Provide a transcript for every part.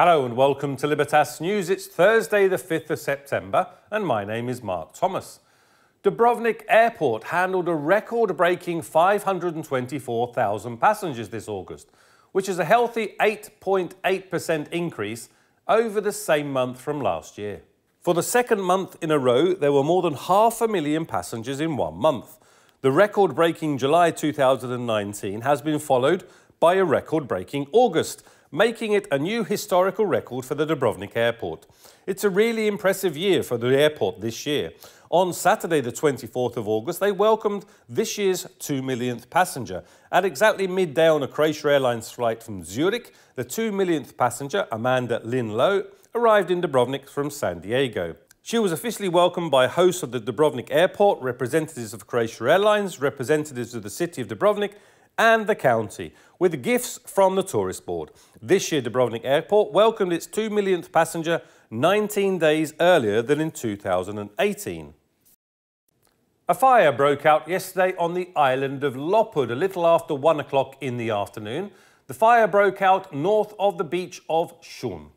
Hello and welcome to Libertas News. It's Thursday the 5th of September and my name is Mark Thomas. Dubrovnik Airport handled a record-breaking 524,000 passengers this August, which is a healthy 8.8% increase over the same month from last year. For the second month in a row, there were more than 500,000 passengers in 1 month. The record-breaking July 2019 has been followed by a record-breaking August, making it a new historical record for the Dubrovnik Airport. It's a really impressive year for the airport this year. On Saturday, the 24th of August, they welcomed this year's 2 millionth passenger. At exactly midday on a Croatia Airlines flight from Zurich, the 2 millionth passenger, Amanda Lynn Lowe, arrived in Dubrovnik from San Diego. She was officially welcomed by hosts of the Dubrovnik Airport, representatives of Croatia Airlines, representatives of the city of Dubrovnik, and the county, with gifts from the tourist board. This year, Dubrovnik Airport welcomed its 2 millionth passenger 19 days earlier than in 2018. A fire broke out yesterday on the island of Lopud, a little after 1 o'clock in the afternoon. The fire broke out north of the beach of Šun.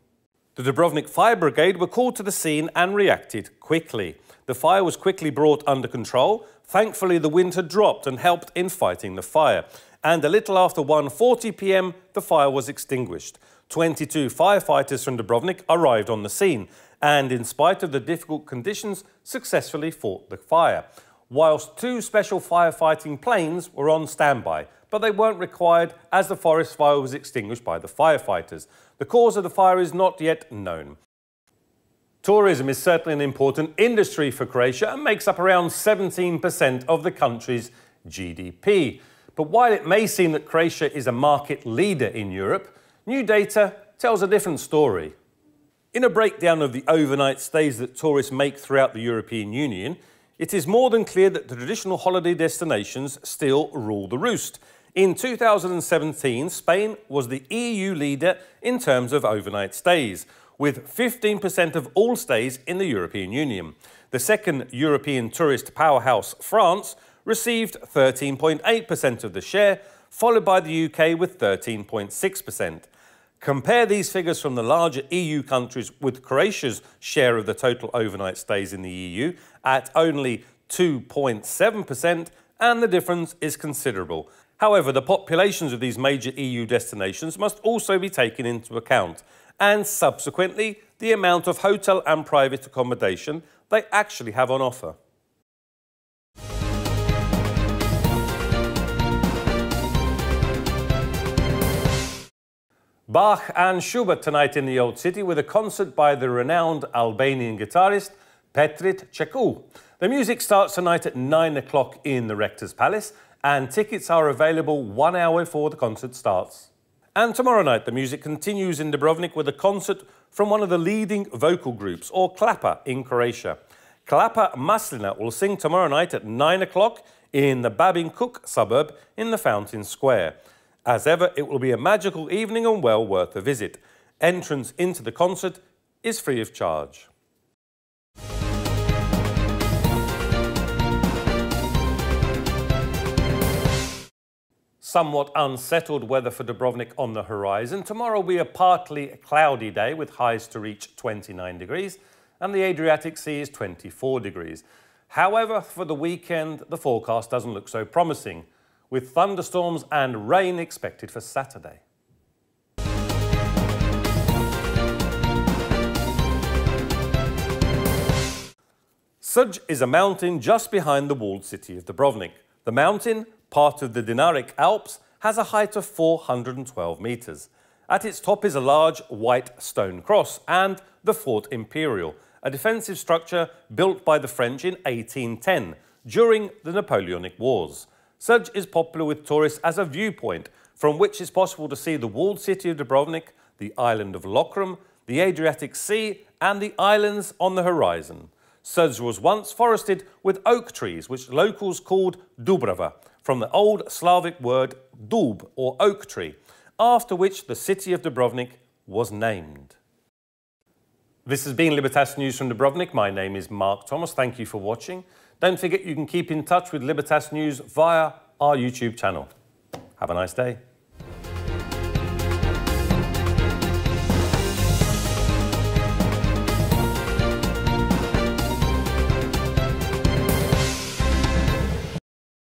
The Dubrovnik Fire Brigade were called to the scene and reacted quickly. The fire was quickly brought under control. Thankfully, the wind had dropped and helped in fighting the fire. And a little after 1:40 p.m, the fire was extinguished. 22 firefighters from Dubrovnik arrived on the scene and, in spite of the difficult conditions, successfully fought the fire. Whilst 2 special firefighting planes were on standby, but they weren't required as the forest fire was extinguished by the firefighters. The cause of the fire is not yet known. Tourism is certainly an important industry for Croatia and makes up around 17% of the country's GDP. But while it may seem that Croatia is a market leader in Europe, new data tells a different story. In a breakdown of the overnight stays that tourists make throughout the European Union, it is more than clear that the traditional holiday destinations still rule the roost. In 2017, Spain was the EU leader in terms of overnight stays, with 15% of all stays in the European Union. The second European tourist powerhouse, France, received 13.8% of the share, followed by the UK with 13.6%. Compare these figures from the larger EU countries with Croatia's share of the total overnight stays in the EU at only 2.7%, and the difference is considerable. However, the populations of these major EU destinations must also be taken into account, and subsequently the amount of hotel and private accommodation they actually have on offer. Bach and Schubert tonight in the Old City with a concert by the renowned Albanian guitarist Petrit Çeku. The music starts tonight at 9 o'clock in the Rector's Palace and tickets are available 1 hour before the concert starts. And tomorrow night the music continues in Dubrovnik with a concert from one of the leading vocal groups, or Klapa, in Croatia. Klapa Maslina will sing tomorrow night at 9 o'clock in the Babin Kuk suburb in the Fountain Square. As ever, it will be a magical evening and well worth a visit. Entrance into the concert is free of charge. Somewhat unsettled weather for Dubrovnik on the horizon. Tomorrow will be a partly cloudy day with highs to reach 29 degrees and the Adriatic Sea is 24 degrees. However, for the weekend, the forecast doesn't look so promising, with thunderstorms and rain expected for Saturday. Suj is a mountain just behind the walled city of Dubrovnik. The mountain, part of the Dinaric Alps, has a height of 412 metres. At its top is a large white stone cross and the Fort Imperial, a defensive structure built by the French in 1810 during the Napoleonic Wars. Suj is popular with tourists as a viewpoint from which it's possible to see the walled city of Dubrovnik, the island of Lokrum, the Adriatic Sea and the islands on the horizon. Suj was once forested with oak trees, which locals called Dubrava, from the old Slavic word dub, or oak tree, after which the city of Dubrovnik was named. This has been Libertas News from Dubrovnik. My name is Mark Thomas. Thank you for watching. Don't forget you can keep in touch with Libertas News via our YouTube channel. Have a nice day.